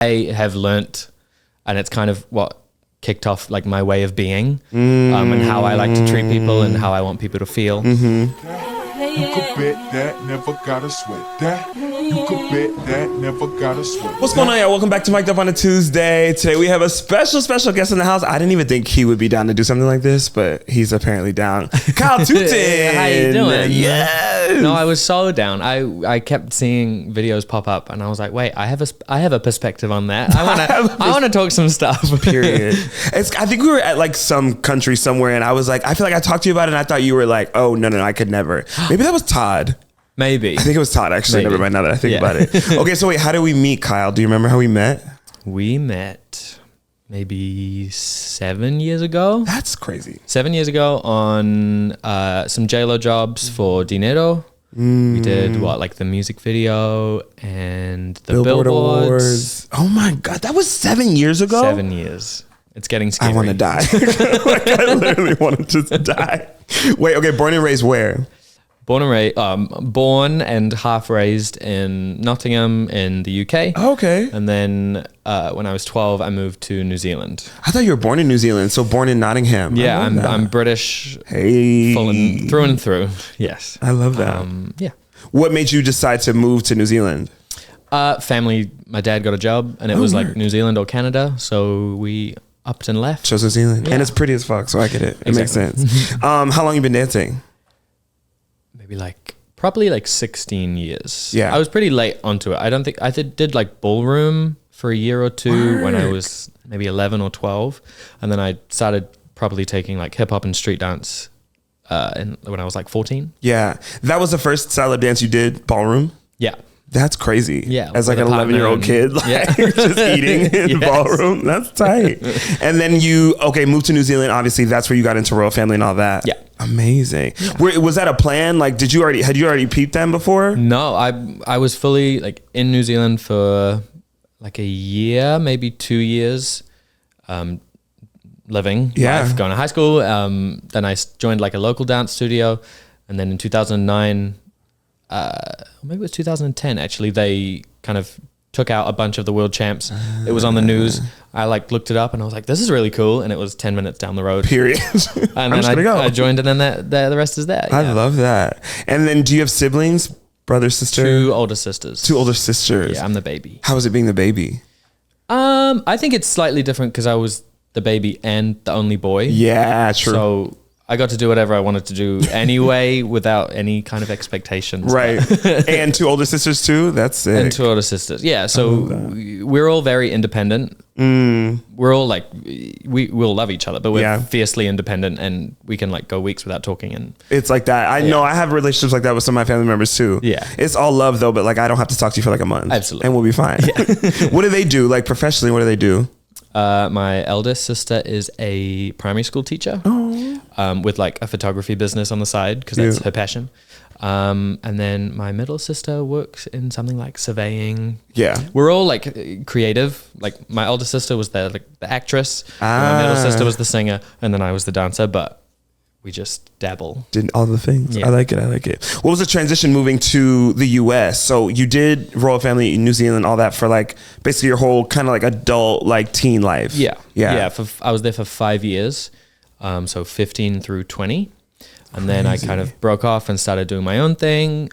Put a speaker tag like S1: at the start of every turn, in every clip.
S1: I have learnt, and it's kind of what kicked off like my way of being, and how I like to treat people and how I want people to feel.
S2: You could bet that, never gotta sweat that. You could bet that, never gotta sweat.
S3: What's going on, y'all? Welcome back to Mic'd Up on a Tuesday. Today we have a special guest in the house. I didn't even think he would be down to do something like this, but he's apparently down. Kiel Tutin.
S1: How you doing?
S3: Yes.
S1: No, I was so down. I kept seeing videos pop up, and I was like, wait, I have a perspective on that. I want to talk some stuff.
S3: Period. I think we were at like some country somewhere, and I was like, I feel like I talked to you about it, and I thought you were like, oh no, I could never. Maybe that was Todd.
S1: Maybe.
S3: I think it was Todd, actually.
S1: Maybe.
S3: Never mind, now that I think about it. Okay, so wait, how did we meet, Kiel? Do you remember how we met?
S1: We met maybe 7 years ago.
S3: That's crazy.
S1: 7 years ago on some JLo jobs for Dinero. We did like the music video and the
S3: Billboard
S1: billboards.
S3: Awards. Oh my God, that was 7 years ago?
S1: 7 years. It's getting scary.
S3: I want to die. Like, I literally want to just die. Wait, okay, born and raised where?
S1: Born and half raised in Nottingham in the UK.
S3: Okay.
S1: And then when I was 12, I moved to New Zealand.
S3: I thought you were born in New Zealand, so born in Nottingham.
S1: Yeah, I'm British.
S3: Hey.
S1: Through and through. Yes.
S3: I love that.
S1: Yeah.
S3: What made you decide to move to New Zealand?
S1: Family. My dad got a job, and it was like New Zealand or Canada, so we upped and left.
S3: Chose New Zealand.
S1: Yeah.
S3: And it's pretty as fuck, so I get it. It
S1: Exactly.
S3: makes sense. How long you been dancing?
S1: Maybe probably 16 years.
S3: Yeah.
S1: I was pretty late onto it. I don't think I did like ballroom for a year or two when I was maybe 11 or 12. And then I started probably taking like hip hop and street dance when I was like 14.
S3: Yeah. That was the first style of dance you did, ballroom?
S1: Yeah.
S3: That's crazy.
S1: Yeah.
S3: As like
S1: with
S3: an
S1: a partner
S3: 11-year-old kid, like just eating in
S1: Yes.
S3: ballroom. That's tight. And then you, moved to New Zealand. Obviously, that's where you got into Royal Family and all that.
S1: Yeah.
S3: Amazing. Yeah. Was that a plan? Like, had you already peeped them before?
S1: No, I was fully like in New Zealand for like a year, maybe 2 years, living life, going to high school. Then I joined like a local dance studio, and then in 2009, maybe it was 2010 actually, they kind of took out a bunch of the world champs. It was on the news. I like looked it up and I was like, this is really cool, and it was 10 minutes down the road.
S3: Period.
S1: And then I joined, and then the rest is there.
S3: I love that. And then do you have siblings? Brother, sister?
S1: 2 older sisters.
S3: 2 older sisters.
S1: Yeah, I'm the baby.
S3: How was it being the baby?
S1: I think it's slightly different because I was the baby and the only boy.
S3: Yeah, true.
S1: So I got to do whatever I wanted to do anyway without any kind of expectations.
S3: Right. And 2 older sisters too? That's sick.
S1: And 2 older sisters. Yeah. So we're all very independent. We're all like, we'll love each other, but we're fiercely independent, and we can like go weeks without talking. And
S3: it's like that. I know I have relationships like that with some of my family members too.
S1: Yeah.
S3: It's all love though, but like I don't have to talk to you for like a month.
S1: Absolutely.
S3: And we'll be fine. Yeah. What do they do? Like professionally, what do they do?
S1: My eldest sister is a primary school teacher with like a photography business on the side because that's her passion. And then my middle sister works in something like surveying. Yeah. We're all like creative. Like my older sister was the actress, and my middle sister was the singer, and then I was the dancer, but we just dabble.
S3: Did all the things.
S1: Yeah.
S3: I like it. What was the transition moving to the US? So you did Royal Family in New Zealand, all that for like basically your whole kind of like adult, like teen life.
S1: Yeah. I was there for 5 years. So 15 through 20. And then I kind of broke off and started doing my own thing.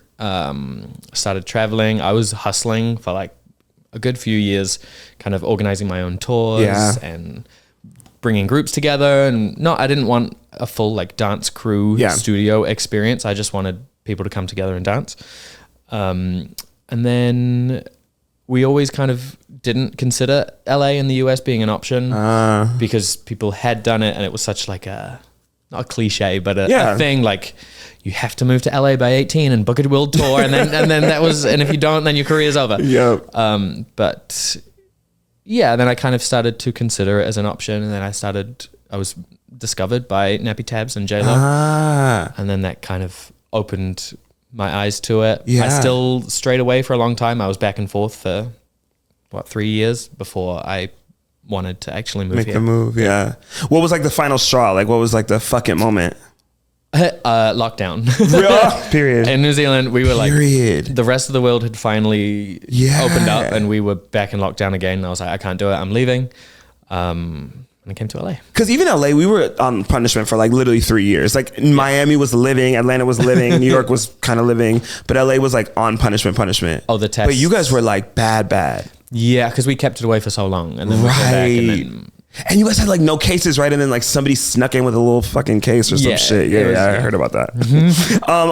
S1: Started traveling. I was hustling for like a good few years, kind of organizing my own tours and bringing groups together. And I didn't want a full like dance crew studio experience. I just wanted people to come together and dance. And then we always kind of didn't consider LA in the US being an option because people had done it, and it was such like not a cliche, but a thing. Like you have to move to LA by 18 and book a world tour, and then that was, and if you don't, then your career's over.
S3: Yep.
S1: But yeah, then I kind of started to consider it as an option, and then I was discovered by Nappy Tabs and JLo, and then that kind of opened my eyes to it. I still strayed away for a long time. I was back and forth for 3 years before I wanted to actually move here.
S3: Make the move. Yeah. What was like the final straw? Like what was like the fuck it moment?
S1: Lockdown.
S3: Period.
S1: In New Zealand, we were like,
S3: Period.
S1: the rest of the world had finally opened up and we were back in lockdown again. And I was like, I can't do it. I'm leaving. And I came to LA.
S3: Because even LA, we were on punishment for like literally 3 years. Like Miami was living, Atlanta was living, New York was kind of living, but LA was like on punishment.
S1: Oh, the tests.
S3: But you guys were like bad.
S1: Yeah, because we kept it away for so long. And then we came back and then...
S3: And you guys had like no cases, right? And then like somebody snuck in with a little fucking case or some shit. I heard about that.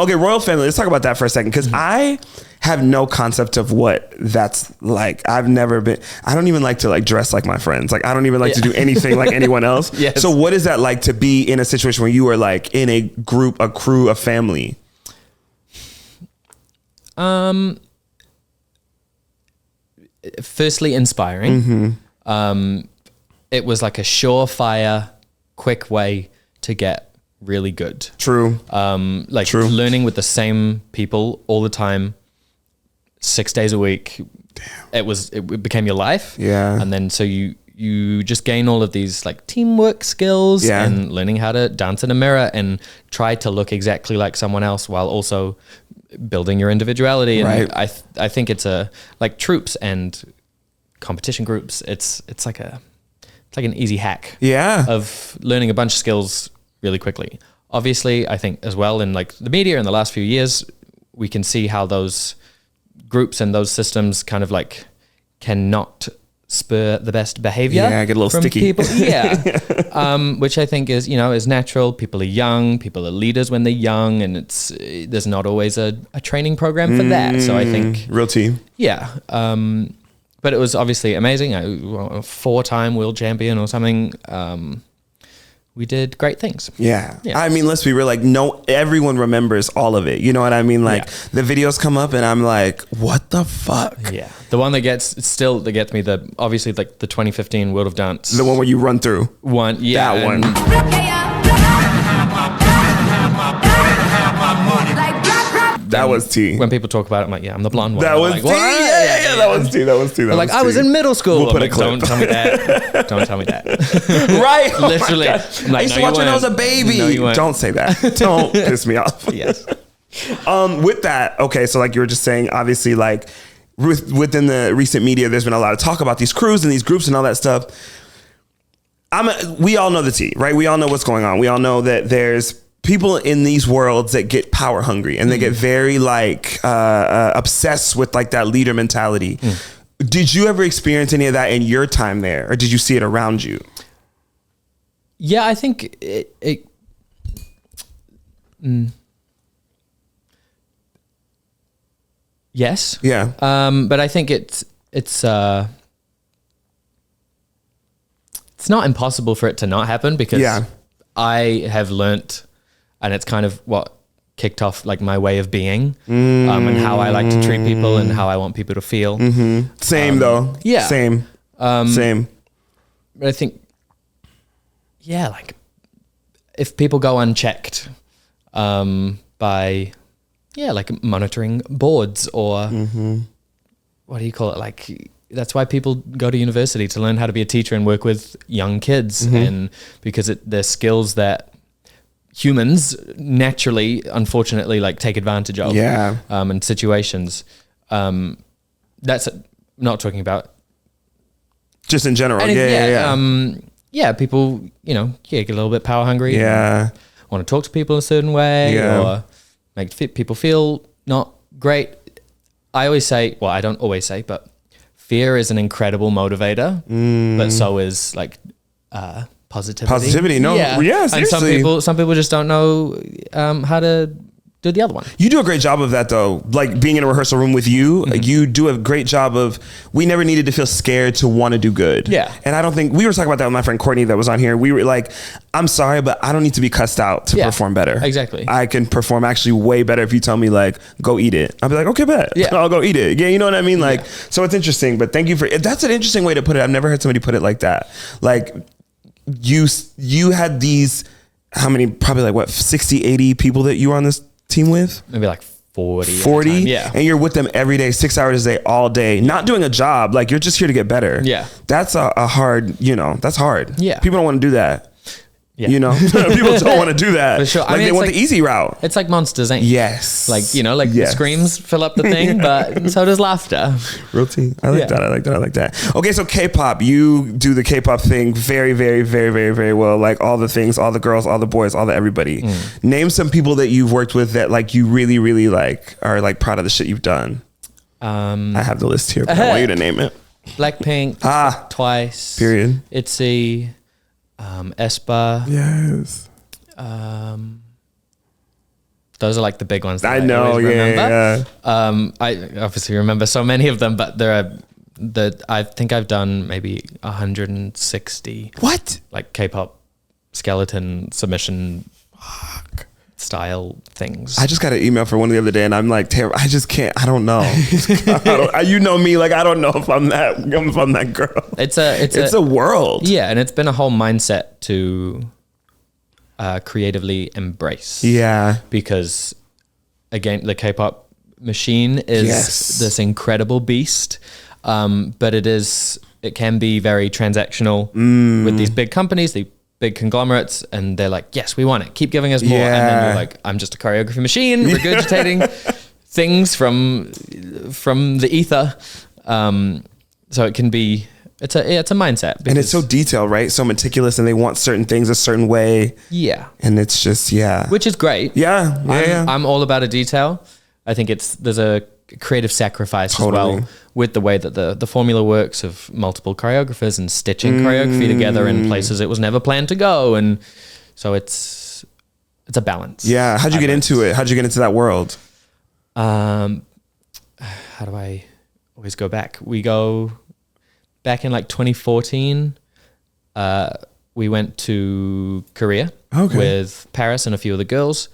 S3: Okay, royal family. Let's talk about that for a second. Because I have no concept of what that's like. I've never been, I don't even like to like dress like my friends. Like I don't even like to do anything like anyone else.
S1: Yes.
S3: So what is that like to be in a situation where you are like in a group, a crew, a family?
S1: Firstly, inspiring. It was like a surefire, quick way to get really good.
S3: True.
S1: True. Learning with the same people all the time, 6 days a week. Damn. It became your life.
S3: Yeah.
S1: And then so you just gain all of these like teamwork skills and learning how to dance in a mirror and try to look exactly like someone else while also building your individuality. And I think it's like troops and competition groups. It's like an easy hack of learning a bunch of skills really quickly. Obviously, I think as well in like the media in the last few years, we can see how those groups and those systems kind of like cannot spur the best behavior.
S3: Yeah, get a little
S1: from
S3: sticky.
S1: People. Yeah. Which I think is natural. People are young, people are leaders when they're young, and there's not always a training program for that. So I think
S3: real team.
S1: Yeah. But it was obviously amazing. A 4-time world champion or something. We did great things. Yeah.
S3: I mean, let's be real. Like, everyone remembers all of it. You know what I mean? Like, the videos come up, and I'm like, "What the fuck?"
S1: Yeah. The one that gets me. Obviously like the 2015 World of Dance.
S3: The one where you run through.
S1: One. Yeah.
S3: That one. That was T.
S1: When people talk about it, I'm like, yeah, I'm the blonde one.
S3: That was
S1: like,
S3: T. Yeah, that was T. That was T.
S1: Like, I was in middle school.
S3: We'll put a clip.
S1: Don't tell me that. Don't tell me that.
S3: Right? Oh
S1: Literally.
S3: I'm like, I used to watch when I was a baby.
S1: No, you weren't.
S3: Don't say that. Don't piss me off.
S1: Yes.
S3: With that, okay, so like you were just saying, obviously, like within the recent media, there's been a lot of talk about these crews and these groups and all that stuff. We all know the tea, right? We all know what's going on. We all know that there's people in these worlds that get power hungry and they get very like obsessed with like that leader mentality. Did you ever experience any of that in your time there, or did you see it around you?
S1: Yeah, I think yes.
S3: Yeah.
S1: But I think it's not impossible for it to not happen, because I have learnt, and it's kind of what kicked off like my way of being, and how I like to treat people and how I want people to feel.
S3: Same though.
S1: Yeah.
S3: Same. Same.
S1: But I think, like if people go unchecked by, like monitoring boards or what do you call it? Like, that's why people go to university, to learn how to be a teacher and work with young kids, and because they're skills that humans naturally, unfortunately, like take advantage of. In situations. That's not talking about
S3: just in general.
S1: People, get a little bit power hungry. Want to talk to people a certain way, or make people feel not great. I always say, well, I don't always say, but fear is an incredible motivator, but so is like positivity.
S3: No, seriously.
S1: And some people just don't know how to do the other one.
S3: You do a great job of that though. Like being in a rehearsal room with you, you do a great job of, we never needed to feel scared to want to do good.
S1: Yeah.
S3: And I don't think, we were talking about that with my friend Courtney that was on here. We were like, I'm sorry, but I don't need to be cussed out to perform better.
S1: Exactly.
S3: I can perform actually way better if you tell me like, go eat it. I'll be like, okay, bet.
S1: Yeah.
S3: I'll go eat it. Yeah. You know what I mean? Like, so it's interesting, but thank you for, that's an interesting way to put it. I've never heard somebody put it like that. Like you had these, how many, probably like what, 60, 80 people that you were on this team with?
S1: Maybe like 40.
S3: 40?
S1: Yeah.
S3: And you're with them every day, 6 hours a day, all day, not doing a job. Like you're just here to get better.
S1: Yeah.
S3: That's a hard, that's hard.
S1: Yeah.
S3: People don't want to do that.
S1: Yeah.
S3: You know, people don't want to do that.
S1: For sure.
S3: Like
S1: I mean,
S3: they want
S1: like,
S3: the easy route.
S1: It's like Monsters, Inc.
S3: Yes.
S1: Like, you know, like
S3: Yes.
S1: screams fill up the thing, but so does laughter.
S3: Real tea. I like that. I like that. I like that. Okay, so K-pop, you do the K-pop thing very, very, very, very, very well. Like all the things, all the girls, all the boys, all the everybody. Name some people that you've worked with that like you really, really like are like proud of the shit you've done. I have the list here, but I want you to name it.
S1: Blackpink, Twice,
S3: Period.
S1: ITZY, aespa.
S3: Yes.
S1: Those are like the big ones that
S3: I know.
S1: always remember.
S3: Yeah.
S1: I obviously remember so many of them, but I think I've done maybe 160
S3: What?
S1: like K-pop skeleton submission style things.
S3: I just got an email for one the other day, and I'm like, terrible. I just can't. I don't know. You know me. Like I don't know if I'm that girl.
S1: It's
S3: a world.
S1: Yeah, and it's been a whole mindset to creatively embrace.
S3: Yeah.
S1: Because again, the K-pop machine is this incredible beast, but it can be very transactional with these big companies, the big conglomerates, and they're like, yes, we want it, keep giving us more. And then you're like, I'm just a choreography machine regurgitating things from the ether. So it can be, it's a mindset,
S3: and it's so detailed, right? So meticulous, and they want certain things a certain way.
S1: Yeah.
S3: And it's just,
S1: which is great.
S3: Yeah.
S1: I'm all about a detail. I think there's a creative sacrifice as well with the way that the formula works of multiple choreographers and stitching choreography together in places it was never planned to go. And so it's a balance.
S3: Yeah. How'd you get into it? How'd you get into that world?
S1: How do I always go back? We go back in like 2014. We went to Korea with Paris and a few of the girls.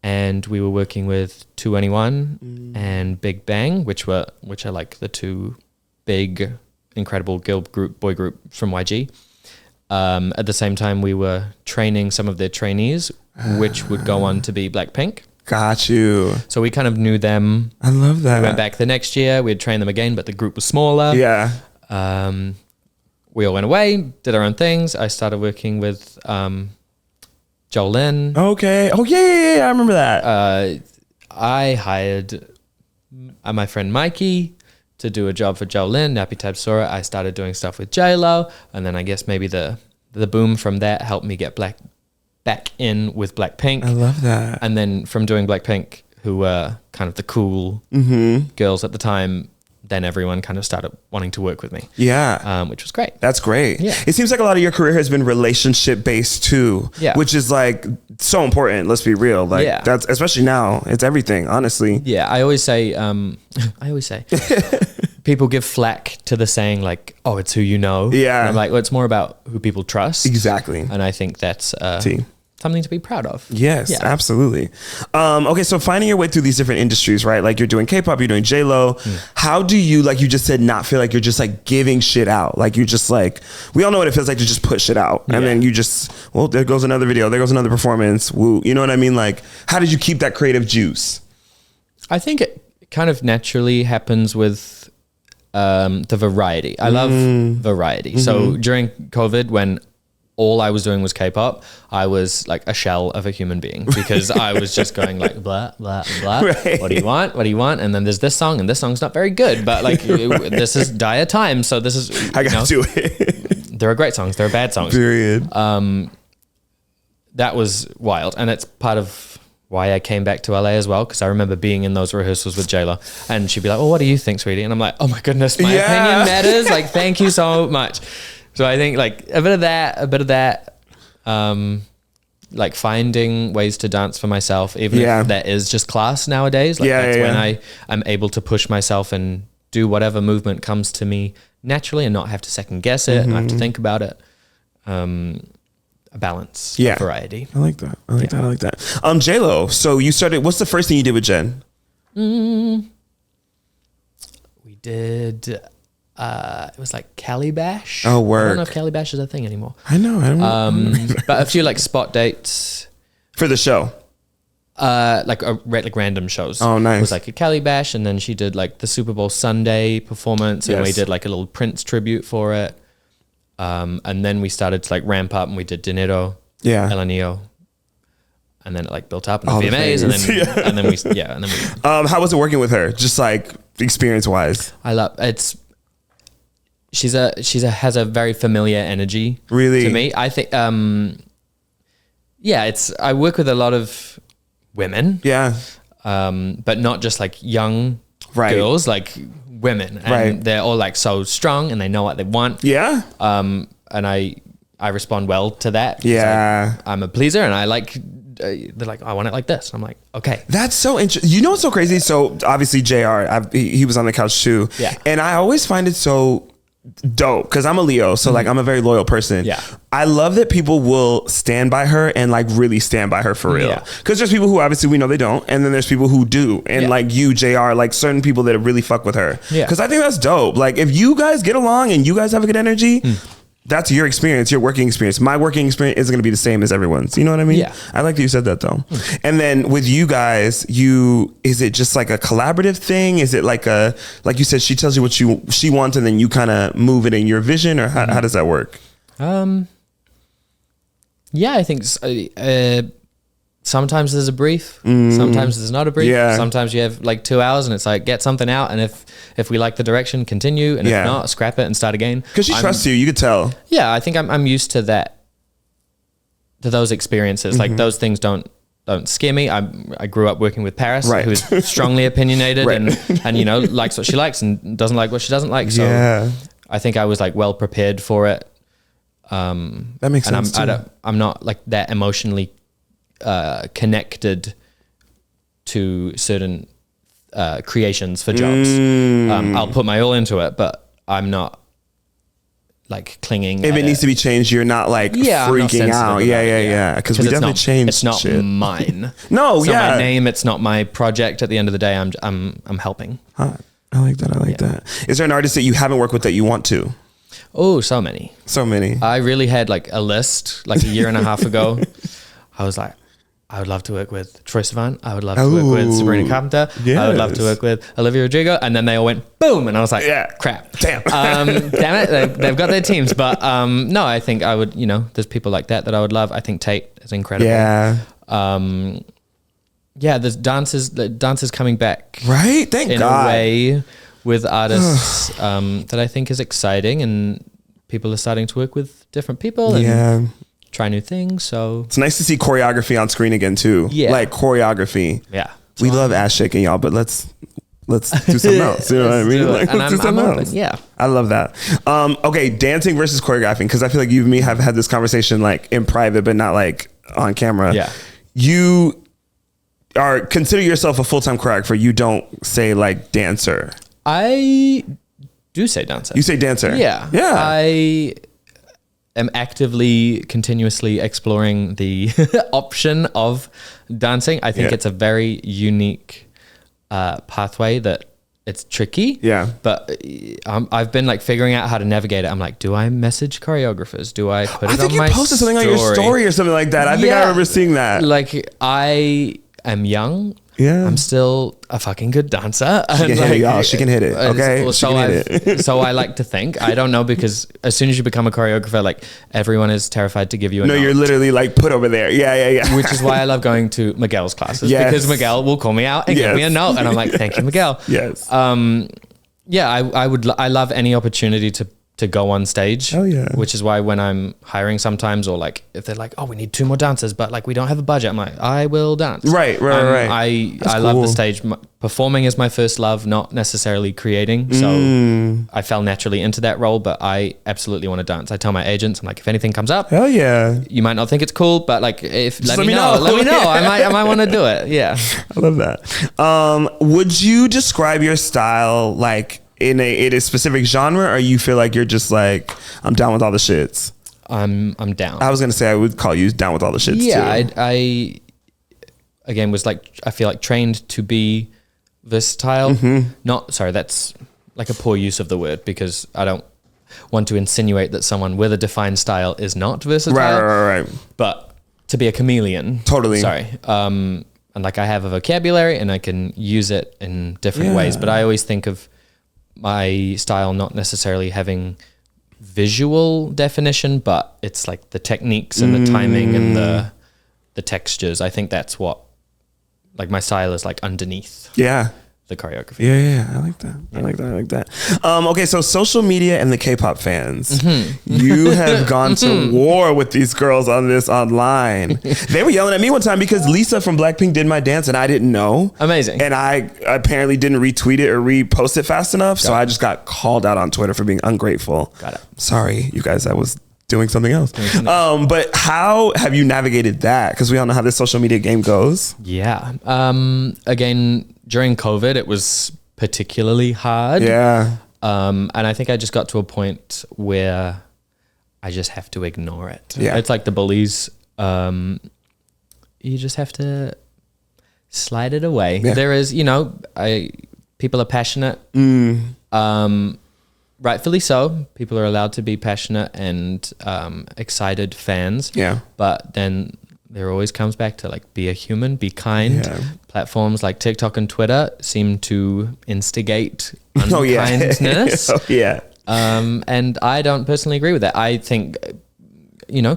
S1: And we were working with 2NE1 and Big Bang, which are like the two big, incredible boy group from YG. At the same time, we were training some of their trainees, which would go on to be Blackpink.
S3: Got you.
S1: So we kind of knew them.
S3: I love that.
S1: We went back the next year. We'd train them again, but the group was smaller.
S3: Yeah.
S1: We all went away, did our own things. I started working with Jolin.
S3: Okay. Oh yeah. I remember that.
S1: I hired my friend Mikey to do a job for Jolin, Nappy Tab Sora. I started doing stuff with J-Lo, and then I guess maybe the boom from that helped me get back in with Blackpink.
S3: I love that.
S1: And then from doing Blackpink, who were kind of the cool girls at the time, then everyone kind of started wanting to work with me.
S3: Yeah.
S1: Which was great.
S3: That's great.
S1: Yeah.
S3: It seems like a lot of your career has been relationship based too.
S1: Yeah.
S3: Which is like so important. Let's be real. Like that's, especially now, it's everything, honestly.
S1: Yeah. I always say, people give flack to the saying like, oh, it's who you know.
S3: Yeah.
S1: And I'm like, well, it's more about who people trust.
S3: Exactly.
S1: And I think that's something to be proud of.
S3: Yes, absolutely. Okay, so finding your way through these different industries, right? Like you're doing K-pop, you're doing J-Lo. How do you, like you just said, not feel like you're just like giving shit out? Like you just like, we all know what it feels like to just put shit out. And then you just, well, there goes another video, there goes another performance. Woo. You know what I mean? Like, how did you keep that creative juice?
S1: I think it kind of naturally happens with the variety. I love variety. So during COVID, when all I was doing was K-pop, I was like a shell of a human being because I was just going like blah blah blah.
S3: Right.
S1: What do you want? What do you want? And then there's this song, and this song's not very good, but like this is dire times, so this is
S3: I got to do it.
S1: There are great songs, there are bad songs.
S3: Period.
S1: That was wild, and it's part of why I came back to LA as well, because I remember being in those rehearsals with J-Lo, and she'd be like, "Oh, what do you think, sweetie?" And I'm like, "Oh my goodness, my opinion matters. Like, thank you so much." So I think like a bit of that, like finding ways to dance for myself, even if that is just class nowadays. Like that's when I'm able to push myself and do whatever movement comes to me naturally and not have to second guess it and have to think about it. A balance, variety.
S3: I like that. I like that. J-Lo. So you started, what's the first thing you did with Jen?
S1: We did... it was like Calibash.
S3: Oh, work.
S1: I don't know if Calibash is a thing anymore.
S3: I know. I don't
S1: but a few like spot dates
S3: for the show.
S1: Like random shows.
S3: Oh, nice.
S1: It was like a Calibash, and then she did like the Super Bowl Sunday performance, and we did like a little Prince tribute for it. And then we started to like ramp up, and we did Dinero
S3: Yeah.
S1: El Anillo. And then it like built up in the
S3: All the
S1: VMAs and
S3: things.
S1: then, and then we.
S3: How was it working with her? Just like experience wise.
S1: I love it's. She's has a very familiar energy.
S3: Really?
S1: To me, I think. Yeah, I work with a lot of women.
S3: Yeah.
S1: But not just like young girls, like women, and they're all like so strong and they know what they want.
S3: Yeah.
S1: And I respond well to that.
S3: Yeah.
S1: I'm a pleaser, and I like. They're like, I want it like this. I'm like, okay.
S3: That's so interesting. You know what's so crazy? So obviously JR, he was on the couch too.
S1: Yeah.
S3: And I always find it so dope because I'm a Leo, so like I'm a very loyal person.
S1: Yeah.
S3: I love that people will stand by her and like really stand by her for real.
S1: Yeah.
S3: Because there's people who obviously we know they don't, and then there's people who do, and like you, JR, like certain people that really fuck with her.
S1: Yeah.
S3: Because I think that's dope. Like if you guys get along and you guys have a good energy. That's your experience, your working experience. My working experience isn't going to be the same as everyone's. You know what I mean?
S1: Yeah.
S3: I like that you said that though. And then with you guys, is it just like a collaborative thing? Is it like you said, she tells you what she wants and then you kind of move it in your vision, or how does that work?
S1: Yeah, I think sometimes there's a brief, sometimes there's not a brief.
S3: Yeah.
S1: Sometimes you have like 2 hours and it's like, get something out. And if we like the direction, continue. And if not, scrap it and start again.
S3: Because she trusts you could tell.
S1: Yeah, I think I'm used to that, to those experiences. Like those things don't scare me. I grew up working with Paris, who's strongly opinionated and you know, likes what she likes and doesn't like what she doesn't like. So I think I was like well prepared for it.
S3: That makes sense too.
S1: I'm not like that emotionally connected to certain creations for jobs. I'll put my all into it, but I'm not like clinging.
S3: If it needs to be changed, you're not like freaking out. Yeah. Because we definitely changed.
S1: It's not
S3: shit.
S1: Mine.
S3: No,
S1: it's not my name. It's not my project. At the end of the day, I'm helping.
S3: Hot. I like that. I like that. Is there an artist that you haven't worked with that you want to?
S1: Oh, so many.
S3: So many.
S1: I really had like a list like a year and a half ago. I was like, I would love to work with Troye Sivan. I would love to work with Sabrina Carpenter. I would love to work with Olivia Rodrigo. And then they all went boom. And I was like, crap.
S3: Damn.
S1: Damn it. They've got their teams. But no, I think I would, you know, there's people like that I would love. I think Tate is incredible.
S3: Yeah.
S1: There's dancers coming back.
S3: Right? Thank
S1: in
S3: God.
S1: a way with artists that I think is exciting, and people are starting to work with different people and try new things. So
S3: it's nice to see choreography on screen again too. Yeah. Like choreography.
S1: Yeah.
S3: We love ass shaking, y'all, but let's do something else. You know what I mean? Like, let's do something else.
S1: Yeah.
S3: I love that. Okay, dancing versus choreographing, because I feel like you and me have had this conversation like in private, but not like on camera.
S1: Yeah.
S3: You consider yourself a full-time choreographer. You don't say like dancer.
S1: I do say dancer.
S3: You say dancer?
S1: Yeah.
S3: Yeah.
S1: I am actively, continuously exploring the option of dancing. I think it's a very unique pathway that it's tricky.
S3: Yeah.
S1: But I've been like figuring out how to navigate it. I'm like, do I message choreographers? Do I put it on my story? I think you posted
S3: something on your story or something like that. I think I remember seeing that.
S1: Like I am young.
S3: Yeah.
S1: I'm still a fucking good dancer.
S3: She can hit it, y'all. She can hit it. Okay.
S1: So I like to think. I don't know, because as soon as you become a choreographer, like everyone is terrified to give you a
S3: you're literally like put over there. Yeah.
S1: Which is why I love going to Miguel's classes. Yes. Because Miguel will call me out and give me a note. And I'm like, thank you, Miguel.
S3: Yes.
S1: I love any opportunity to go on stage.
S3: Oh yeah.
S1: Which is why when I'm hiring sometimes, or like if they're like, oh, we need 2 more dancers, but like we don't have a budget, I'm like, I will dance.
S3: Right.
S1: I love the stage. Performing is my first love, not necessarily creating. So I fell naturally into that role, but I absolutely want to dance. I tell my agents, I'm like, if anything comes up,
S3: hell yeah,
S1: you might not think it's cool, but like let me know. Let me know. I might want to do it. Yeah.
S3: I love that. Would you describe your style like in a specific genre, or you feel like you're just like, I'm down with all the shits?
S1: I'm down.
S3: I was gonna say I would call you down with all the shits too.
S1: I again was like, I feel like trained to be versatile. That's like a poor use of the word, because I don't want to insinuate that someone with a defined style is not versatile.
S3: Right.
S1: But to be a chameleon.
S3: Totally.
S1: Sorry. And like I have a vocabulary and I can use it in different ways, but I always think of my style not necessarily having visual definition, but it's like the techniques and the timing and the textures. I think that's what, like, my style is like underneath.
S3: Yeah.
S1: The choreography.
S3: Yeah. I like that. I like that. Okay, so social media and the K-pop fans. You have gone to war with these girls on this online. They were yelling at me one time because Lisa from Blackpink did my dance and I didn't know.
S1: Amazing.
S3: And I apparently didn't retweet it or repost it fast enough. So I just got called out on Twitter for being ungrateful. Got it. Sorry, you guys, I was doing something else. But how have you navigated that? Because we all know how this social media game goes.
S1: Yeah. Again, during COVID, it was particularly hard.
S3: Yeah.
S1: And I think I just got to a point where I just have to ignore it.
S3: Yeah.
S1: It's like the bullies. You just have to slide it away. Yeah. There is, people are passionate. Rightfully so. People are allowed to be passionate and excited fans. Yeah. But then there always comes back to like, be a human, be kind. Yeah. Platforms like TikTok and Twitter seem to instigate unkindness. And I don't personally agree with that. I think,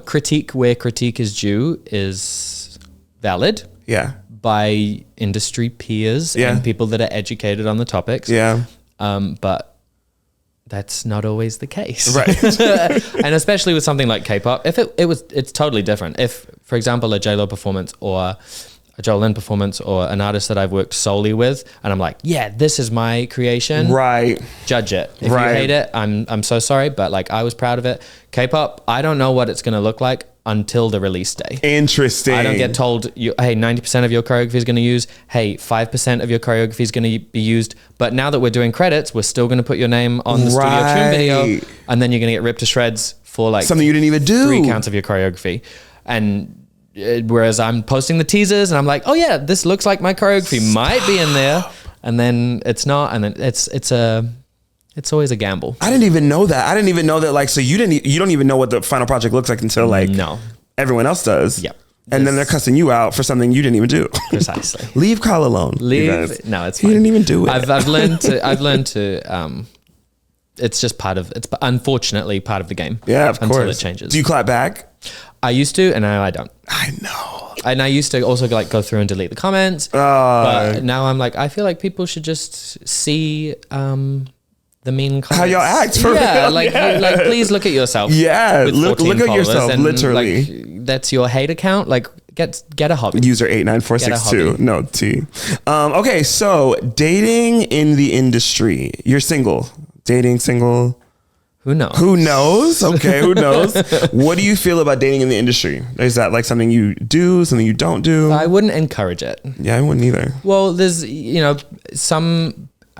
S1: critique where critique is due is valid. Yeah. By industry peers and people that are educated on the topics. Yeah. But that's not always the case. Right. And especially with something like K-pop, if it's totally different. If, for example, a J-Lo performance or a Jolin performance or an artist that I've worked solely with, and I'm like, yeah, this is my creation. Right. Judge it. If you hate it, I'm so sorry, but like, I was proud of it. K-pop, I don't know what it's going to look like until the release day.
S3: Interesting.
S1: I don't get told, hey, 90% of your choreography is going to use, hey, 5% of your choreography is going to be used. But now that we're doing credits, we're still going to put your name on the studio tune video, and then you're going to get ripped to shreds for like
S3: something you didn't even do.
S1: 3 counts of your choreography. And whereas I'm posting the teasers and I'm like, oh yeah, this looks like my choreography might be in there, and then it's not, and then it's always a gamble.
S3: I didn't even know that. Like, so you don't even know what the final project looks like until like everyone else does. Yep. And then they're cussing you out for something you didn't even do.
S1: Precisely.
S3: Leave Kyle alone.
S1: No, it's fine.
S3: You didn't even do it.
S1: I've learned to it's unfortunately part of the game.
S3: Yeah, of course.
S1: Until it changes.
S3: Do you clap back?
S1: I used to, and now I don't.
S3: I know.
S1: And I used to also like go through and delete the comments. But now I'm like, I feel like people should just see the mean comments.
S3: How y'all act for
S1: real.
S3: Like
S1: please look at yourself.
S3: Yeah, look at yourself, literally.
S1: Like, that's your hate account. Like, get a hobby.
S3: User 89462. No, T. Okay, so dating in the industry. You're single. Dating, single.
S1: Who knows?
S3: Who knows? Okay, who knows? What do you feel about dating in the industry? Is that like something you do, something you don't do?
S1: I wouldn't encourage it.
S3: Yeah, I wouldn't either.
S1: Well, there's, I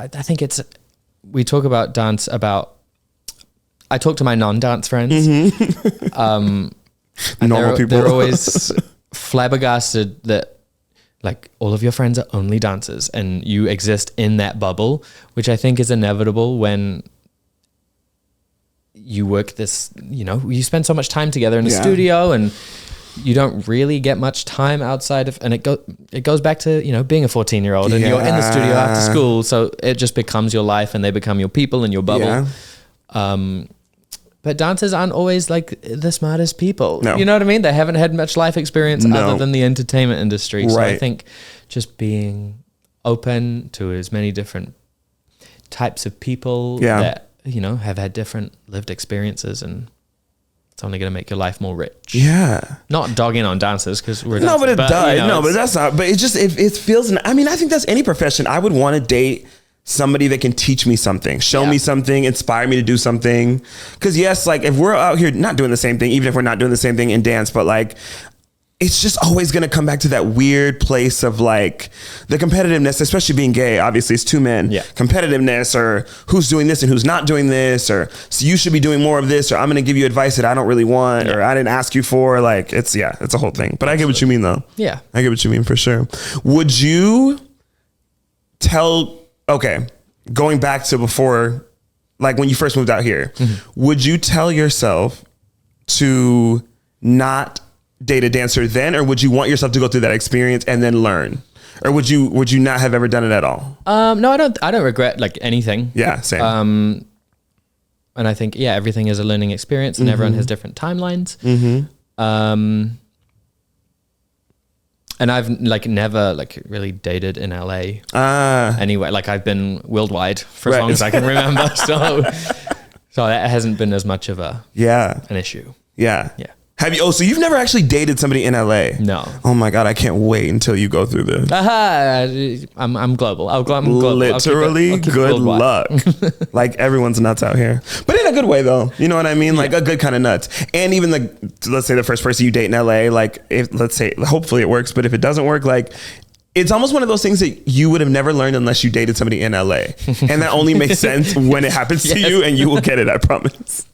S1: think we talk about dance I talk to my non-dance friends.
S3: Normal people.
S1: They're always flabbergasted that like all of your friends are only dancers and you exist in that bubble, which I think is inevitable when you work this, you spend so much time together in the studio and you don't really get much time outside of, and it goes back to, being a 14-year-old and you're in the studio after school. So it just becomes your life and they become your people in your bubble. Yeah. But dancers aren't always like the smartest people. No. You know what I mean? They haven't had much life experience other than the entertainment industry. So I think just being open to as many different types of people that, have had different lived experiences, and it's only going to make your life more rich. Yeah. Not dogging on dancers because we're dancers.
S3: No, but it does. No, but that's not. But it just, it feels, I mean, I think that's any profession. I would want to date somebody that can teach me something, show me something, inspire me to do something. Because yes, like if we're out here not doing the same thing, even if we're not doing the same thing in dance, but like, it's just always going to come back to that weird place of like the competitiveness, especially being gay. Obviously it's 2 men, competitiveness, or who's doing this and who's not doing this, or so you should be doing more of this, or I'm going to give you advice that I don't really want, or I didn't ask you for. Like it's a whole thing, but I get what you mean though. Yeah. I get what you mean for sure. Would you going back to before, like when you first moved out here, would you tell yourself to not date a dancer then, or would you want yourself to go through that experience and then learn, or would you not have ever done it at all?
S1: No, I don't regret like anything.
S3: Yeah, same.
S1: And I think, everything is a learning experience and everyone has different timelines. And I've like never like really dated in LA anyway. Like I've been worldwide for as long as I can remember. So that hasn't been as much of an issue.
S3: Yeah.
S1: Yeah.
S3: Have you? Oh, so you've never actually dated somebody in LA?
S1: No.
S3: Oh my God, I can't wait until you go through this.
S1: I'm global. I'm global.
S3: Literally, good luck. Like everyone's nuts out here, but in a good way though. You know what I mean? Like a good kind of nuts. And even let's say the first person you date in LA, like let's say, hopefully it works, but if it doesn't work, like it's almost one of those things that you would have never learned unless you dated somebody in LA, and that only makes sense when it happens to you, and you will get it. I promise.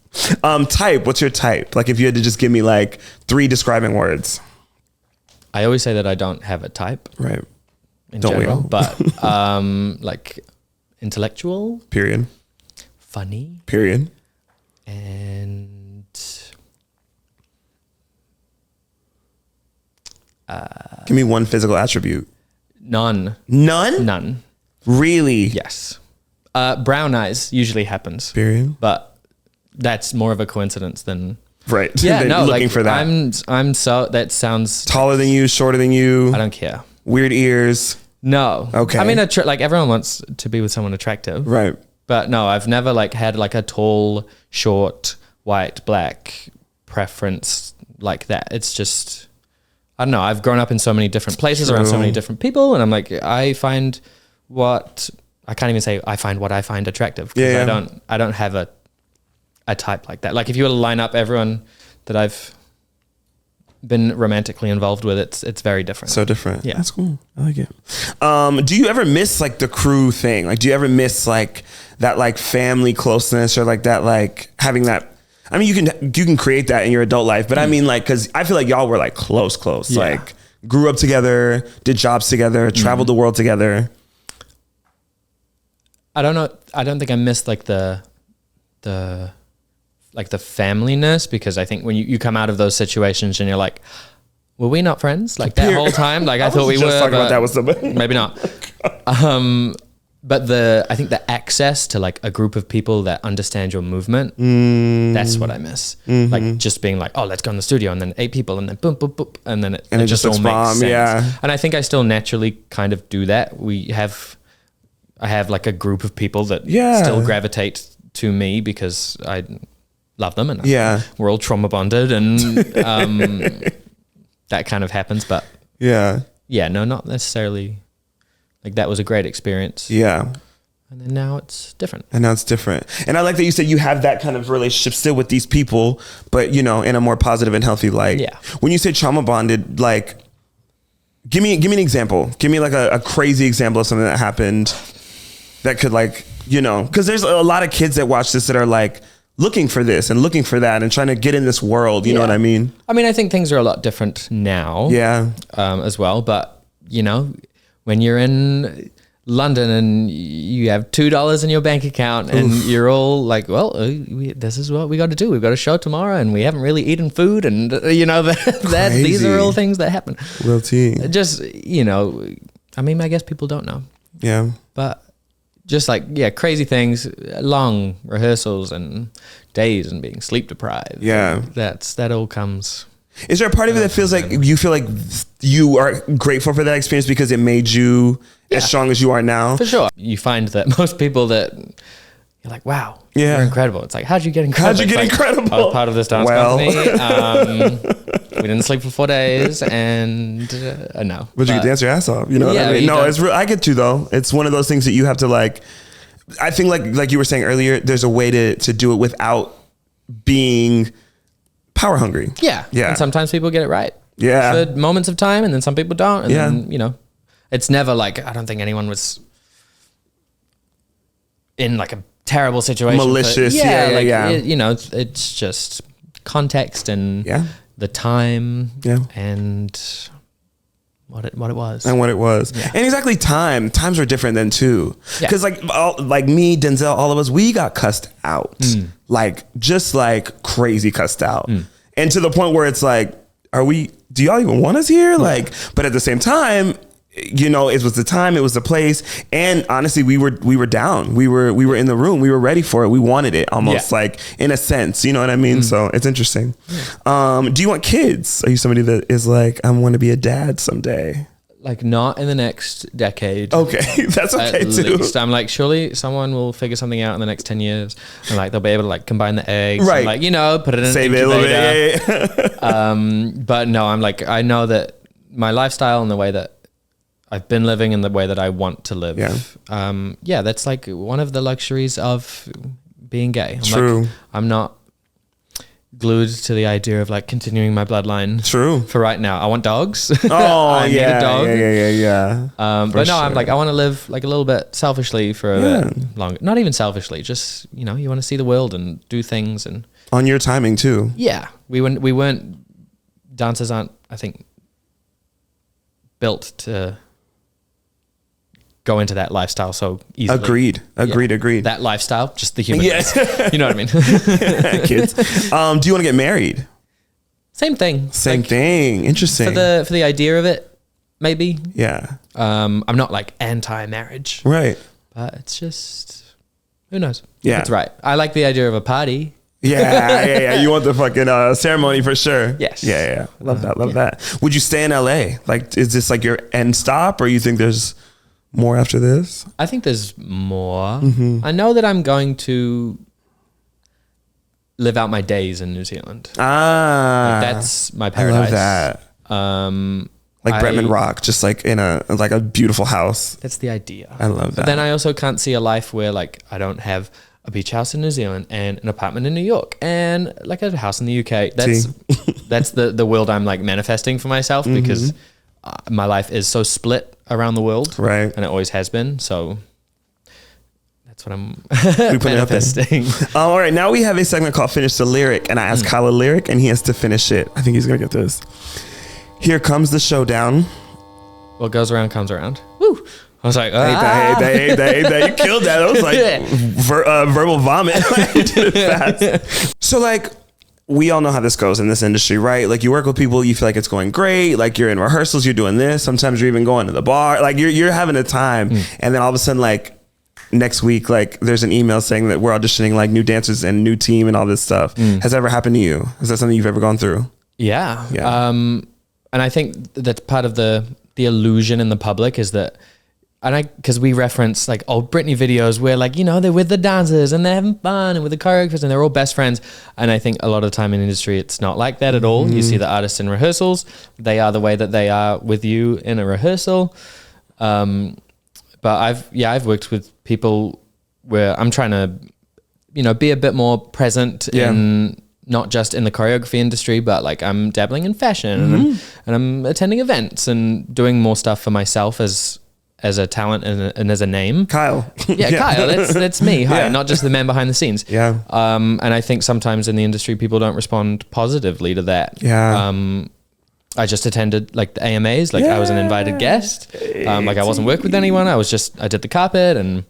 S3: Type. What's your type? Like if you had to just give me like 3 describing words.
S1: I always say that I don't have a type.
S3: Right.
S1: In
S3: Don't
S1: general,
S3: we all?
S1: But like intellectual.
S3: Period.
S1: Funny.
S3: Period.
S1: And
S3: give me 1 physical attribute.
S1: None.
S3: None? Really?
S1: Yes. Brown eyes usually happens.
S3: Period.
S1: But that's more of a coincidence than
S3: right.
S1: Yeah, no,
S3: looking
S1: like
S3: for that.
S1: I'm so that sounds
S3: taller than you, shorter than you.
S1: I don't care.
S3: Weird ears.
S1: No.
S3: Okay.
S1: I mean, like everyone wants to be with someone attractive.
S3: Right.
S1: But no, I've never like had like a tall, short, white, black preference like that. It's just, I don't know. I've grown up in so many different places around so many different people. And I'm like, I can't even say I find what I find attractive. Because I don't have a type like that. Like if you were to line up everyone that I've been romantically involved with, it's very different.
S3: So different.
S1: Yeah.
S3: That's cool. I like it. Do you ever miss like the crew thing? Like, do you ever miss like that like family closeness or like that, like having that, I mean, you can create that in your adult life, but I mean like, cause I feel like y'all were like close, like grew up together, did jobs together, traveled the world together.
S1: I don't know. I don't think I missed like the familyness, because I think when you come out of those situations and you're like, were we not friends like that whole time? Like I thought we were.
S3: Talking about that with somebody.
S1: Maybe not. But I think the access to like a group of people that understand your movement, that's what I miss. Like just being like, oh, let's go in the studio, and then 8 people, and then boom, boom, boom, and then it just all makes sense. Yeah. And I think I still naturally kind of do that. I have like a group of people that still gravitate to me because I love them, and we're all trauma bonded, and that kind of happens. But no, not necessarily. Like that was a great experience. Yeah. And then now it's different. And
S3: I like that you said you have that kind of relationship still with these people, but you know, in a more positive and healthy light. Yeah. When you say trauma bonded, like give me an example. Give me like a crazy example of something that happened that could, like, you know, because there's a lot of kids that watch this that are like looking for this and looking for that and trying to get in this world. You know what I mean?
S1: I mean, I think things are a lot different now. Yeah. As well. But, you know, when you're in London and you have $2 in your bank account and you're all like, well, this is what we got to do. We've got a show tomorrow and we haven't really eaten food. And, you know, that these are all things that happen.
S3: Real tea.
S1: Just, you know, I mean, I guess people don't know. Yeah. But just like, crazy things, long rehearsals and days and being sleep deprived. Yeah. That all comes.
S3: Is there a part of it that feels like you feel like you are grateful for that experience because it made you as strong as you are now?
S1: For sure. You find that most people that you're like, wow, you're incredible. It's like, how'd you get incredible?
S3: Incredible?
S1: I was part of this dance company. We didn't sleep for 4 days and no.
S3: But you could dance your ass off. You know what I mean? No, it's real. I get you though. It's one of those things that you have to like, I think like you were saying earlier, there's a way to do it without being power hungry. Yeah.
S1: And sometimes people get it right. Yeah. For moments of time, and then some people don't. And then, you know, it's never like, I don't think anyone was in like a terrible situation.
S3: Malicious.
S1: You know, it's just context and the time and what it was.
S3: And what it was. Yeah. And exactly times were different then too. Because like me, Denzel, all of us, we got cussed out. Like just like crazy cussed out. And to the point where it's like, do y'all even want us here? Like, but at the same time, you know, it was the time, it was the place, and honestly, we were down. We were in the room. We were ready for it. We wanted it, almost like in a sense. You know what I mean? So it's interesting. Do you want kids? Are you somebody that is like, I want to be a dad someday?
S1: Like not in the next decade.
S3: Okay, that's okay
S1: at
S3: too.
S1: Least. I'm like, surely someone will figure something out in the next 10 years, and like they'll be able to like combine the eggs,
S3: right?
S1: And, like, you know, put it in an
S3: Save
S1: incubator.
S3: it a little bit.
S1: But no, I'm like, I know that my lifestyle and the way that I've been living and the way that I want to live. Yeah, that's like one of the luxuries of being gay.
S3: True.
S1: Like, I'm not glued to the idea of like continuing my bloodline.
S3: True.
S1: For right now, I want dogs.
S3: Oh,
S1: I need a dog.
S3: Yeah.
S1: But no, sure. I'm like, I want to live like a little bit selfishly for a bit longer. Not even selfishly, just, you know, you want to see the world and do things and
S3: on your timing too.
S1: Yeah, we weren't dancers aren't, I think, built to go into that lifestyle so easily. Agreed. That lifestyle, just the human. Yes. You know what I mean?
S3: Kids. Do you want to get married?
S1: Same thing.
S3: Same thing. Interesting.
S1: For the idea of it, maybe.
S3: Yeah.
S1: I'm not like anti-marriage.
S3: Right.
S1: But it's just, who knows?
S3: Yeah.
S1: That's right. I like the idea of a party.
S3: Yeah. You want the fucking ceremony for sure.
S1: Yes.
S3: Yeah. Love that. Would you stay in LA? Like, is this like your end stop, or you think there's more after this?
S1: I think there's more. I know that I'm going to live out my days in New Zealand. Like, that's my paradise.
S3: I love that. Like Bretman Rock, just like in a beautiful house.
S1: That's the idea.
S3: I love that.
S1: But then I also can't see a life where like I don't have a beach house in New Zealand and an apartment in New York and like a house in the UK. That's the world I'm like manifesting for myself, because my life is so split around the world,
S3: right?
S1: And it always has been. So that's what I'm
S3: manifesting. All right, now we have a segment called Finish the Lyric, and I ask Kyle a lyric, and he has to finish it. I think he's gonna get this. Here comes the showdown.
S1: What goes around comes around. Woo! I was like,
S3: hey, you killed that. That was like verbal vomit. You did it fast. So like, we all know how this goes in this industry, right? Like, you work with people, you feel like it's going great. Like, you're in rehearsals, you're doing this. Sometimes you're even going to the bar. Like, you're having a time. And then all of a sudden, like, next week, like, there's an email saying that we're auditioning like new dancers and new team and all this stuff. Has that ever happened to you? Is that something you've ever gone through?
S1: Yeah. And I think that's part of the illusion in the public is that, because we reference like old Britney videos where, like, you know, they're with the dancers and they're having fun and with the choreographers and they're all best friends. And I think a lot of the time in the industry, it's not like that at all. You see the artists in rehearsals, they are the way that they are with you in a rehearsal. But I've worked with people where I'm trying to, you know, be a bit more present in not just in the choreography industry, but like I'm dabbling in fashion and I'm attending events and doing more stuff for myself as a talent and as a name.
S3: Kyle.
S1: Kyle. That's me. Hi, not just the man behind the scenes.
S3: Yeah.
S1: And I think sometimes in the industry, people don't respond positively to that.
S3: Yeah.
S1: I just attended like the AMAs, like I was an invited guest. Like I wasn't working with anyone. I did the carpet, and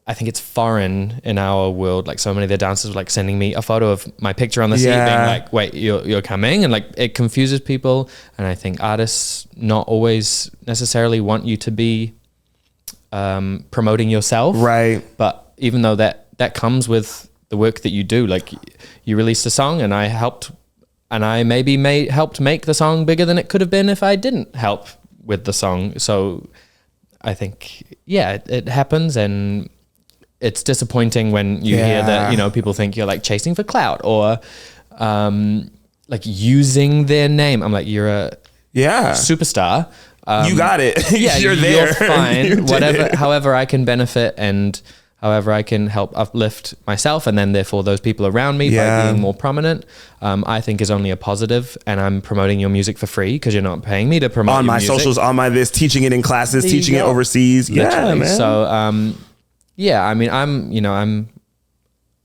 S1: I think it's foreign in our world. Like, so many of the dancers were like sending me a photo of my picture on the seat, being like, wait, you're coming? And like, it confuses people. And I think artists not always necessarily want you to be promoting yourself.
S3: Right.
S1: But even though that comes with the work that you do, like you released a song and I helped, and I maybe helped make the song bigger than it could have been if I didn't help with the song. So I think, it happens, and it's disappointing when you hear that, you know, people think you're like chasing for clout or like using their name. I'm like, you're a superstar.
S3: You got it.
S1: Yeah,
S3: you're there.
S1: You're fine. However I can benefit and however I can help uplift myself, and then therefore those people around me by being more prominent, I think is only a positive. And I'm promoting your music for free because you're not paying me to promote
S3: on
S1: your
S3: my
S1: music.
S3: socials, on my this, teaching it in classes, teaching it overseas.
S1: Literally.
S3: Yeah, man.
S1: So I mean,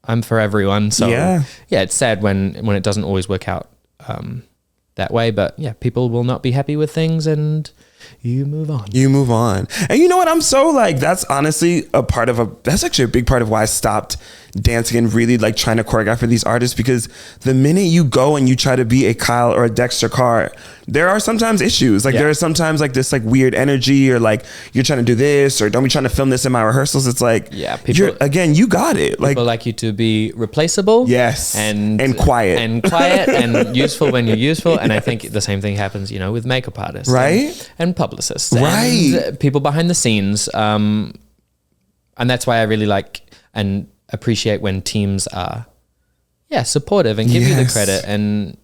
S1: I'm for everyone. So it's sad when it doesn't always work out that way. But yeah, people will not be happy with things, and you move on.
S3: You move on. And you know what? I'm so like, that's honestly that's actually a big part of why I stopped dancing and really like trying to choreograph for these artists, because the minute you go and you try to be a Kiel or a Dexter Carr, there are sometimes issues. Like there are sometimes like this like weird energy, or like you're trying to do this, or don't be trying to film this in my rehearsals. It's like, again, you got it. Like,
S1: people like you to be replaceable.
S3: Yes.
S1: And
S3: quiet.
S1: And useful when you're useful. And I think the same thing happens, you know, with makeup artists.
S3: Right.
S1: And publicists.
S3: Right.
S1: And people behind the scenes. And that's why I really like and appreciate when teams are supportive and give you the credit. And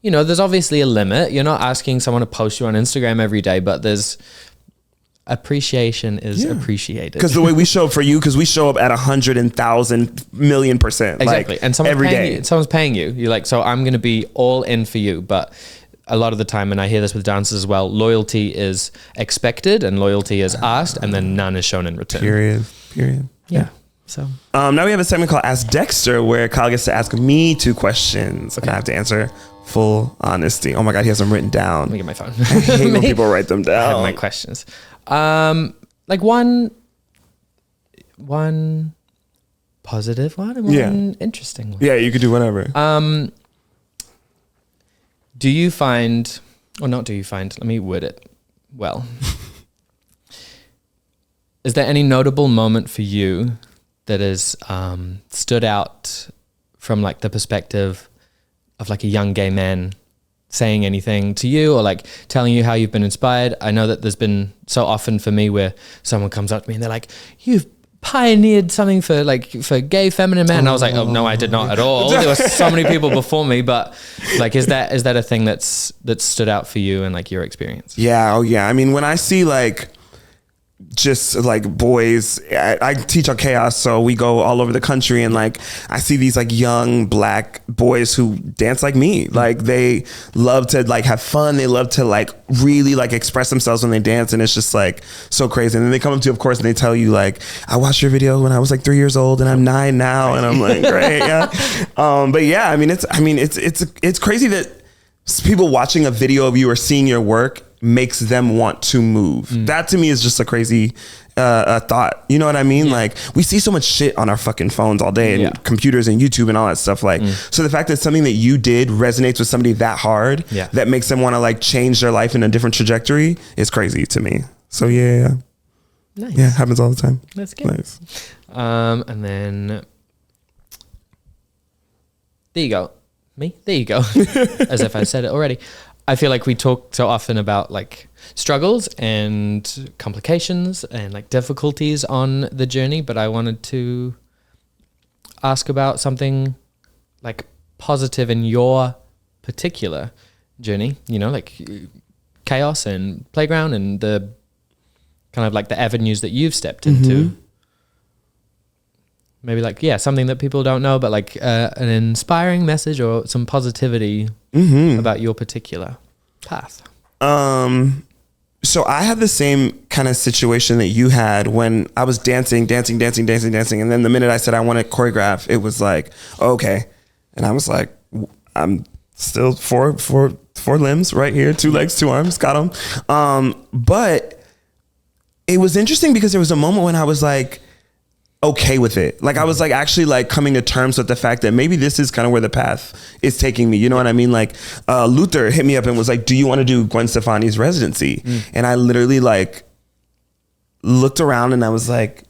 S1: you know, there's obviously a limit. You're not asking someone to post you on Instagram every day, but there's appreciation is appreciated. Because the way we show up for you, because we show up at 100,000,000,000%. Exactly. Like, and someone's paying you. You're like, so I'm going to be all in for you. But a lot of the time, and I hear this with dancers as well, loyalty is expected and loyalty is asked, and then none is shown in return. Period. Yeah. So now we have a segment called Ask Dexter, where Kiel gets to ask me 2 questions, and I have to answer full honesty. Oh my God, he has them written down. Let me get my phone. I hate when people write them down. I have my questions. Like one positive one and one interesting one. Yeah, you could do whatever. Do you find, or not do you find, let me word it well. Is there any notable moment for you that has stood out from like the perspective of like a young gay man saying anything to you, or like telling you how you've been inspired? I know that there's been so often for me where someone comes up to me and they're like, you've pioneered something for gay feminine men. And I was like, oh no, I did not at all. There were so many people before me, but like, is that a thing that stood out for you and like your experience? Yeah. Oh yeah. I mean, when I see like, just like boys, I teach on Chaos, so we go all over the country, and like I see these like young black boys who dance like me. Like they love to like have fun, they love to like really like express themselves when they dance, and it's just like so crazy. And then they come up to you, of course, and they tell you like, I watched your video when I was like 3 years old and I'm 9 now. And I'm like, great. Yeah. But yeah, I mean it's crazy that people watching a video of you or seeing your work makes them want to move. That to me is just a crazy thought. You know what I mean? Yeah. Like we see so much shit on our fucking phones all day, and computers and YouTube and all that stuff. Like, so the fact that something that you did resonates with somebody that hard, that makes them want to like change their life in a different trajectory is crazy to me. So yeah. Nice. Yeah, happens all the time. That's good. Nice. And then there you go. Me? There you go. As if I said it already. I feel like we talk so often about like struggles and complications and like difficulties on the journey, but I wanted to ask about something like positive in your particular journey, you know, like Chaos and Playground and the kind of like the avenues that you've stepped into. Maybe like, something that people don't know, but like an inspiring message or some positivity about your particular path. So I had the same kind of situation that you had when I was dancing. And then the minute I said I want to choreograph, it was like, okay. And I was like, I'm still four limbs right here, 2 legs, 2 arms, got them. But it was interesting because there was a moment when I was like, okay with it. Like I was like actually like coming to terms with the fact that maybe this is kind of where the path is taking me. You know what I mean? Like Luther hit me up and was like, do you want to do Gwen Stefani's residency? And I literally like looked around and I was like,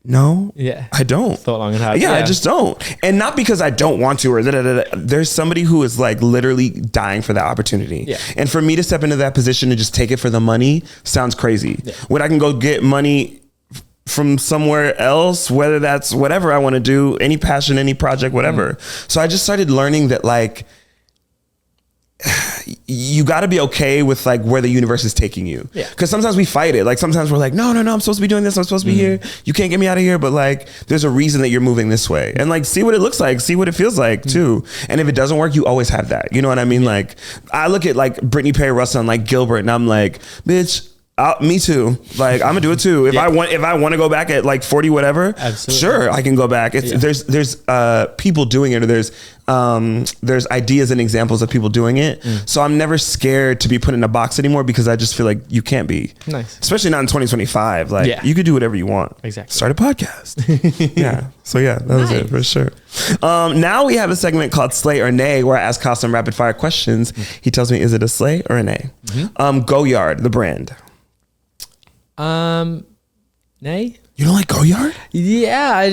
S1: no, I don't. Thought long and hard. Yeah, I just don't. And not because I don't want to or there's somebody who is like literally dying for that opportunity. Yeah. And for me to step into that position and just take it for the money sounds crazy. Yeah. When I can go get money from somewhere else, whether that's whatever I want to do, any passion, any project, whatever. So I just started learning that like, you got to be okay with like where the universe is taking you. Yeah. Cause sometimes we fight it. Like sometimes we're like, no, I'm supposed to be doing this. I'm supposed to be here. You can't get me out of here. But like, there's a reason that you're moving this way, and like, see what it looks like, see what it feels like too. And if it doesn't work, you always have that. You know what I mean? Like I look at like Brittany Perry Russell and like Gilbert and I'm like, bitch,
S3: Me too. Like I'm gonna do it too. If I want to go back at like 40 whatever, absolutely. Sure, I can go back. There's people doing it, or there's ideas and examples of people doing it. So I'm never scared to be put in a box anymore, because I just feel like you can't be. Nice. Especially not in 2025. Like you could do whatever you want. Exactly. Start a podcast. Yeah. So yeah, that was it for sure. Now we have a segment called Slay or Nay, where I ask Kyle some rapid fire questions. He tells me, is it a slay or a nay? Goyard, the brand.
S1: Nay.
S3: You don't like Goyard?
S1: Yeah, I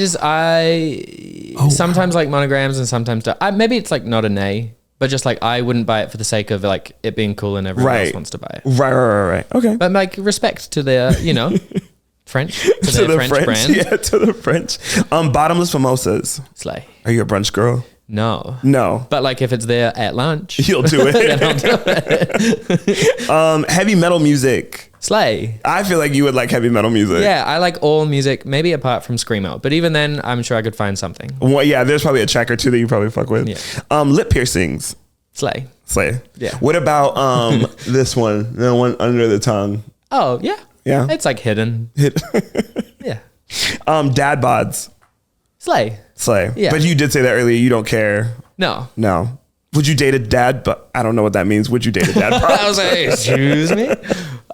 S1: sometimes like monograms and sometimes don't. Maybe it's like not a nay, but just like I wouldn't buy it for the sake of like it being cool and everyone else wants to buy it. Right. Okay. But like respect to their, French, to their French brand.
S3: Yeah, to the French. Bottomless mimosas.
S1: Slay.
S3: Are you a brunch girl?
S1: No. But like if it's there at lunch,
S3: you'll do it. Then I'll do it. Heavy metal music.
S1: Slay.
S3: I feel like you would like heavy metal music.
S1: Yeah, I like all music, maybe apart from screamo. But even then, I'm sure I could find something.
S3: Well, yeah, there's probably a track or two that you probably fuck with. Yeah. Lip piercings.
S1: Slay.
S3: Yeah. What about this one? The one under the tongue.
S1: Oh, yeah.
S3: Yeah.
S1: It's like hidden. Yeah.
S3: Dad bods.
S1: Slay.
S3: Yeah. But you did say that earlier. You don't care.
S1: No.
S3: Would you date a dad? But I don't know what that means. Would you date a dad bod?
S1: I was like, excuse me.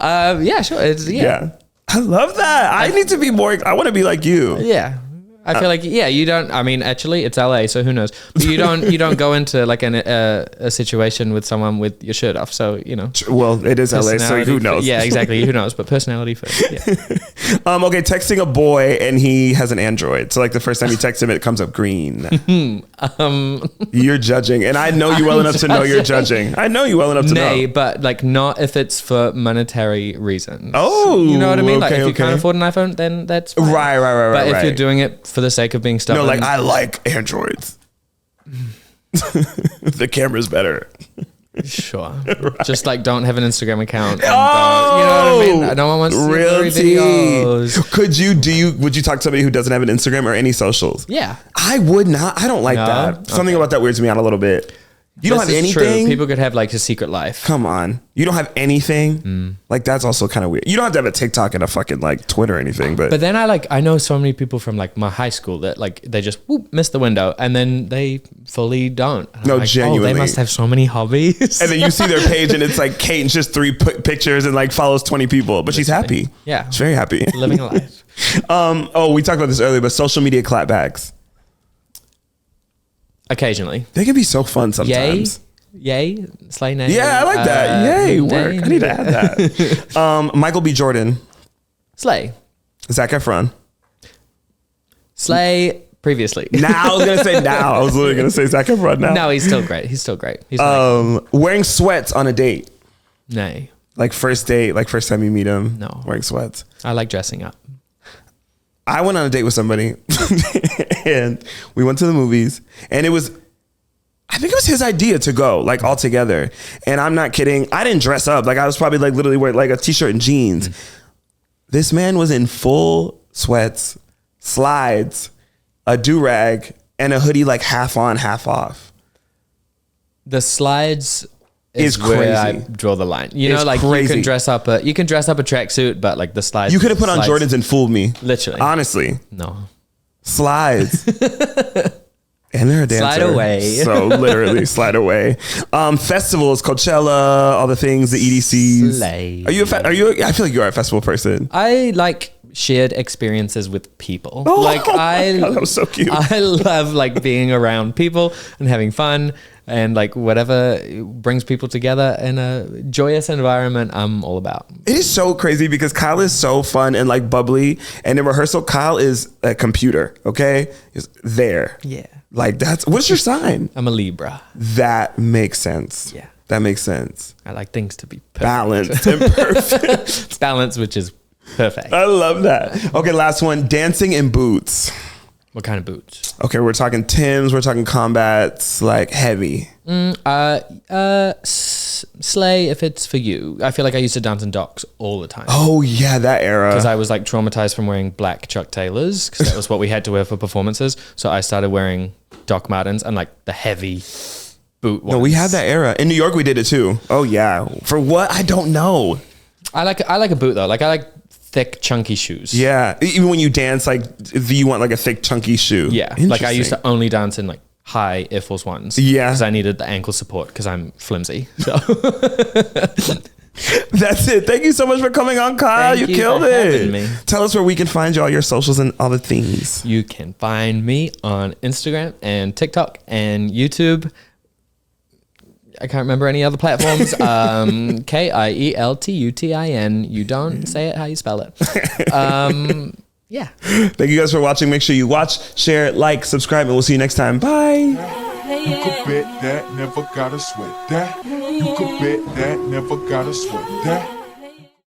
S1: Yeah, sure.
S3: Yeah. I love that. I need to be more. I want to be like you.
S1: Yeah. I feel like, you don't, I mean, actually it's LA, so who knows, but you don't go into like a situation with someone with your shirt off. So,
S3: well, it is LA, so who knows?
S1: Yeah, exactly. Who knows? But personality first. Yeah.
S3: Okay. Texting a boy and he has an Android. So like the first time you text him, it comes up green. You're judging. And I know you well enough to know you're judging. I know you well enough to know.
S1: Nay, but like not if it's for monetary reasons.
S3: Oh,
S1: you know what I mean? Like if you can't afford an iPhone, then that's fine.
S3: Right.
S1: But if you're doing it for the sake of being stubborn.
S3: No, like I like Androids. The camera's better.
S1: Sure. Right. Just like don't have an Instagram account. And you know what I mean? No one wants to see videos.
S3: Would you talk to somebody who doesn't have an Instagram or any socials?
S1: Yeah.
S3: I would not. I don't like that. Something about that weirds me out a little bit. You don't have anything?
S1: True. People could have like a secret life.
S3: Come on. You don't have anything? Like that's also kind of weird. You don't have to have a TikTok and a fucking like Twitter or anything, but
S1: then I know so many people from like my high school that like they just missed the window and then they fully don't.
S3: No, like, genuinely.
S1: They must have so many hobbies.
S3: And then you see their page and it's like Kate and just 3 pictures and like follows 20 people, but she's happy.
S1: Yeah.
S3: She's very happy.
S1: Living a life.
S3: We talked about this earlier, but social media clapbacks.
S1: Occasionally.
S3: They can be so fun sometimes.
S1: Yay. Slay nay.
S3: Yeah, I like that. Yay. Work. I need to add that. Michael B. Jordan.
S1: Slay.
S3: Zac Efron.
S1: Slay previously.
S3: I was literally going to say Zac Efron now.
S1: No, he's still great. He's
S3: wearing sweats on a date.
S1: Nay.
S3: Like first date, like first time you meet him.
S1: No.
S3: Wearing sweats.
S1: I like dressing up.
S3: I went on a date with somebody and we went to the movies and I think it was his idea to go like all together. And I'm not kidding. I didn't dress up. Like I was probably like literally wearing like a t-shirt and jeans. This man was in full sweats, slides, a do-rag and a hoodie, like half on, half off.
S1: The slides is where I draw the line. You know, like crazy. You can dress up a tracksuit, but like the slides.
S3: You could have put on Jordans and fooled me.
S1: Literally.
S3: Honestly.
S1: No.
S3: Slides. And they're a dancer.
S1: Slide away.
S3: So literally slide away. Festivals, Coachella, all the things, the EDCs.
S1: Slay.
S3: I feel like you are a festival person.
S1: I like shared experiences with people.
S3: Oh, God, that was so cute.
S1: I love like being around people and having fun and like whatever brings people together in a joyous environment, I'm all about.
S3: It is so crazy because Kyle is so fun and like bubbly. And in rehearsal, Kyle is a computer, okay? He's there.
S1: Yeah.
S3: Like what's your sign?
S1: I'm a Libra.
S3: That makes sense.
S1: Yeah.
S3: That makes sense.
S1: I like things to be perfect.
S3: Balanced and perfect.
S1: Balance, which is perfect.
S3: I love that. Okay, last one. Dancing in boots.
S1: What kind of boots?
S3: Okay, we're talking Timbs, we're talking Combats, like heavy.
S1: Slay if it's for you. I feel like I used to dance in Docs all the time.
S3: Oh yeah, that era.
S1: Because I was like traumatized from wearing black Chuck Taylors because that was what we had to wear for performances. So I started wearing Doc Martens and like the heavy boot ones.
S3: No, we had that era. In New York, we did it too. Oh yeah. For what? I don't know.
S1: I like a boot though. Like I like thick, chunky shoes.
S3: Yeah. Even when you dance, like you want like a thick, chunky shoe.
S1: Yeah. Like I used to only dance in like high Air Force Ones.
S3: Yeah.
S1: Because I needed the ankle support because I'm flimsy. So
S3: that's it. Thank you so much for coming on, Kyle. You killed it. Tell us where we can find you, all your socials and all the things.
S1: You can find me on Instagram and TikTok and YouTube. I can't remember any other platforms. Kiel Tutin. You don't say it how you spell it. Yeah.
S3: Thank you guys for watching. Make sure you watch, share, like, subscribe, and we'll see you next time. Bye.
S2: You could bet that, never gotta sweat that. You could bet that, never gotta sweat that.